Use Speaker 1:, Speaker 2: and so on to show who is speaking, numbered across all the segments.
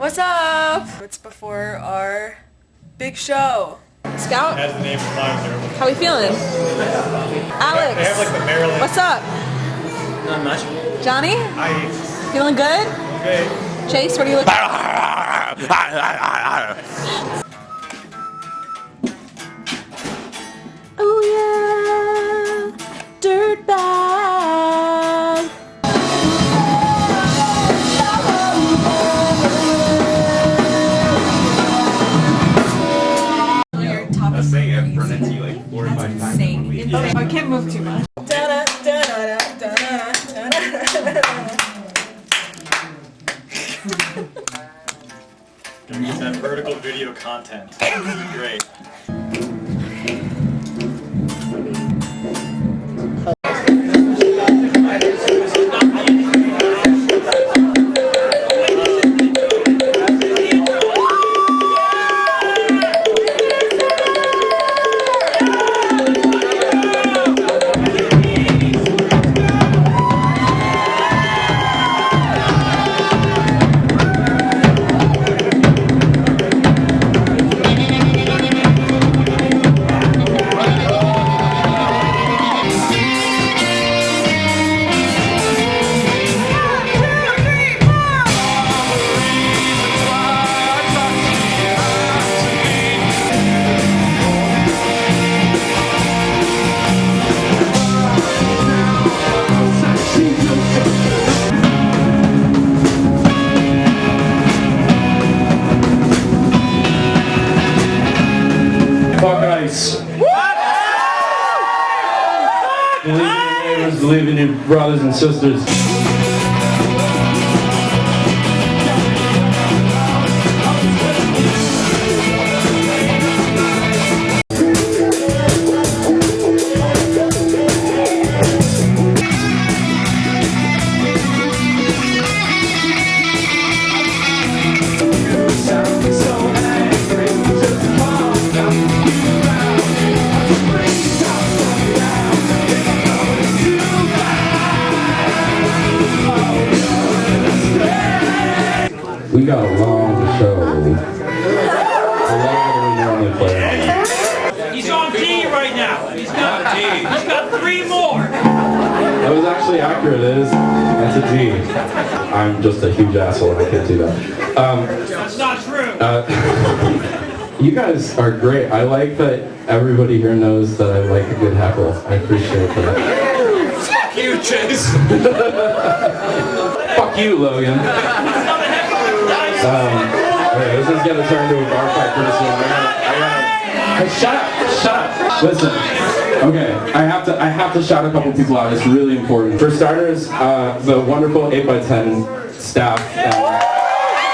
Speaker 1: What's up? It's before our big show.
Speaker 2: Scout?
Speaker 3: Has the name of mine.
Speaker 2: How we feeling? Alex?
Speaker 3: They have like the Maryland.
Speaker 2: What's up?
Speaker 4: Not much.
Speaker 2: Johnny?
Speaker 3: Hi.
Speaker 2: Feeling good?
Speaker 3: Okay.
Speaker 2: Chase, what are you looking for? Oh yeah, dirtbag.
Speaker 5: I was saying I've run into you like 4 or 5 times in 1 week.
Speaker 1: I can't move too much.
Speaker 3: Gonna use that vertical video content. This is great.
Speaker 6: Believe in your neighbors, believe in your brothers and sisters. We got a long show. A longer than we normally play.
Speaker 4: He's on D right now. He's got 3 more.
Speaker 6: That was actually accurate. It is. That's a G. I'm just a huge asshole and I can't do that.
Speaker 4: That's not true.
Speaker 6: You guys are great. I like that everybody here knows that I like a good heckle. I appreciate that.
Speaker 4: Fuck you, Chase.
Speaker 6: Fuck you, Logan. Okay, this is gonna turn into a bar fight pretty soon. Hey, shut up. Listen. Okay, I have to shout a couple people out. It's really important. For starters, the wonderful 8x10 staff.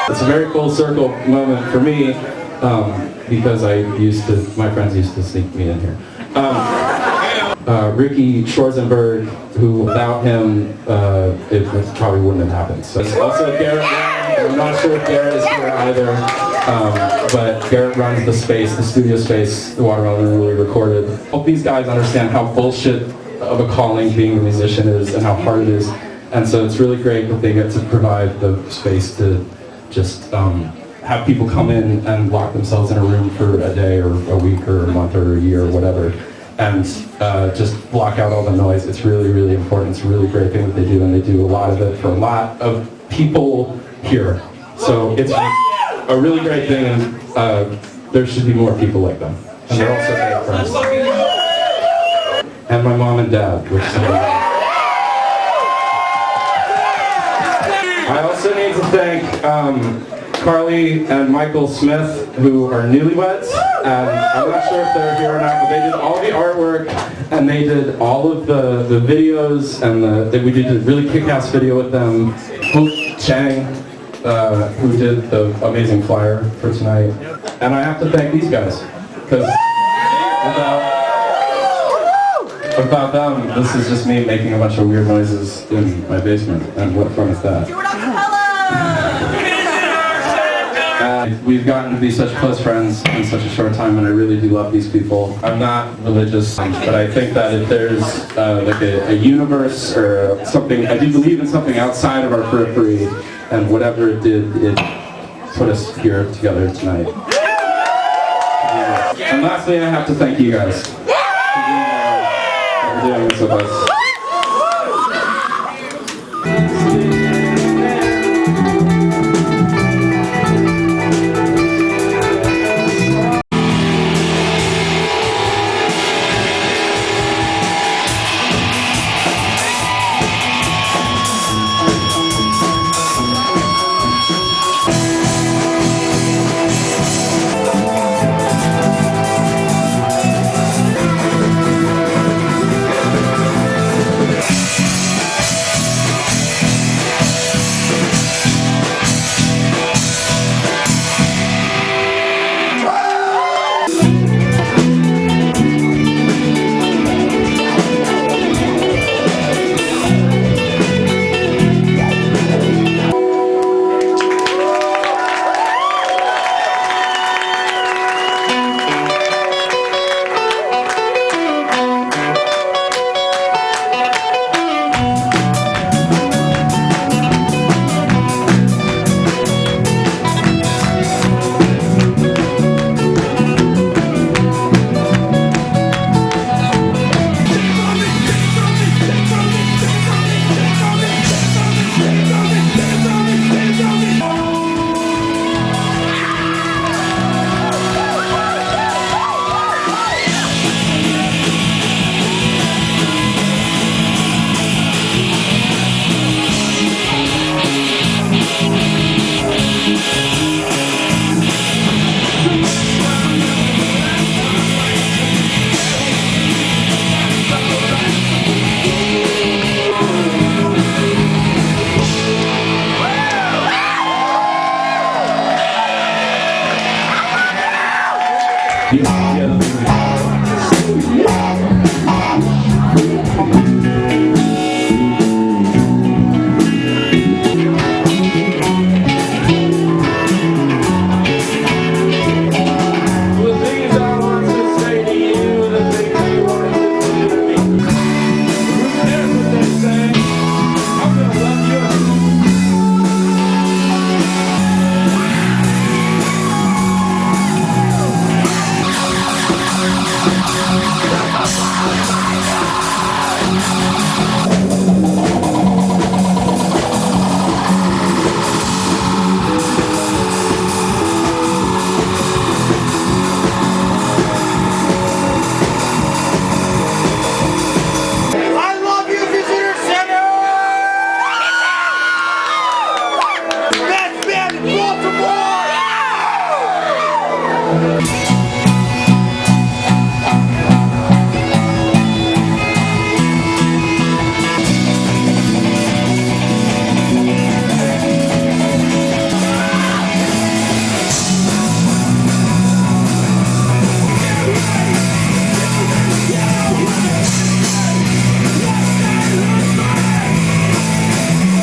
Speaker 6: It's a very full circle moment for me because my friends used to sneak me in here. Ricky Schwarzenberg, who without him, it probably wouldn't have happened. So also Garrett. I'm not sure if Garrett is here either, but Garrett runs the studio space, the Watermelon Room where we recorded. Hope these guys understand how bullshit of a calling being a musician is and how hard it is. And so it's really great that they get to provide the space to just have people come in and lock themselves in a room for a day or a week or a month or a year or whatever, and just block out all the noise. It's really, really important. It's a really great thing that they do, and they do a lot of it for a lot of people here. So it's a really great thing, and there should be more people like them. And they're also great friends. And my mom and dad, which is I also need to thank Carly and Michael Smith, who are newlyweds, and I'm not sure if they're here or not, but they did all the artwork, and they did all of the videos, and we did a really kick-ass video with them. Hope Chang, who did the amazing flyer for tonight. And I have to thank these guys, because without them, this is just me making a bunch of weird noises in my basement, and what fun is that? We've gotten to be such close friends in such a short time, and I really do love these people. I'm not religious, but I think that if there's like a universe or something, I do believe in something outside of our periphery, and whatever it did, it put us here together tonight. And lastly, I have to thank you guys for doing this with us.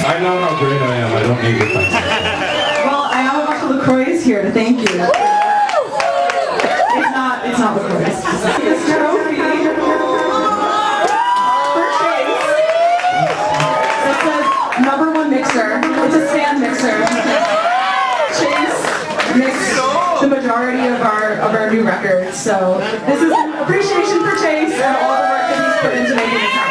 Speaker 6: I know how great I am. I don't need to thank you.
Speaker 2: Well, I have a bunch of LaCroix here to thank you. It's not LaCroix. This trophy for Chase. It says #1 mixer. It's a stand mixer. Chase mixed the majority of our new records. So this is an appreciation for Chase and all the work that he's put into making this happen.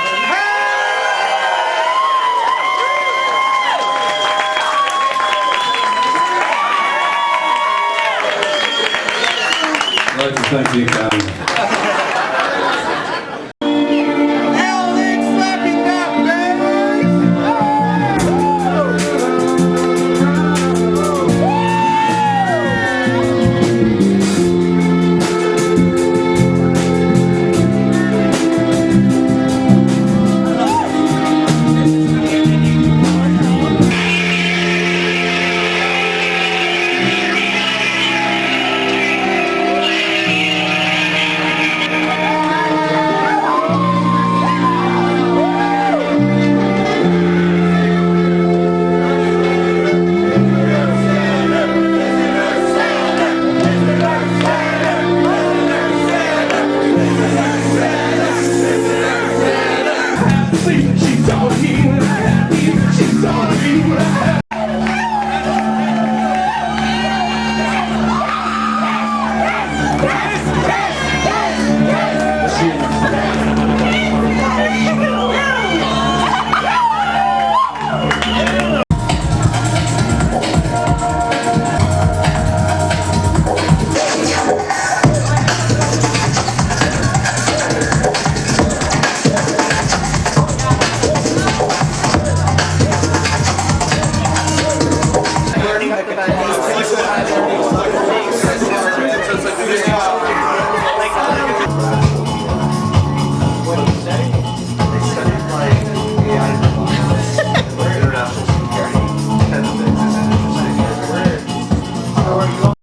Speaker 6: I'd like to thank the Academy.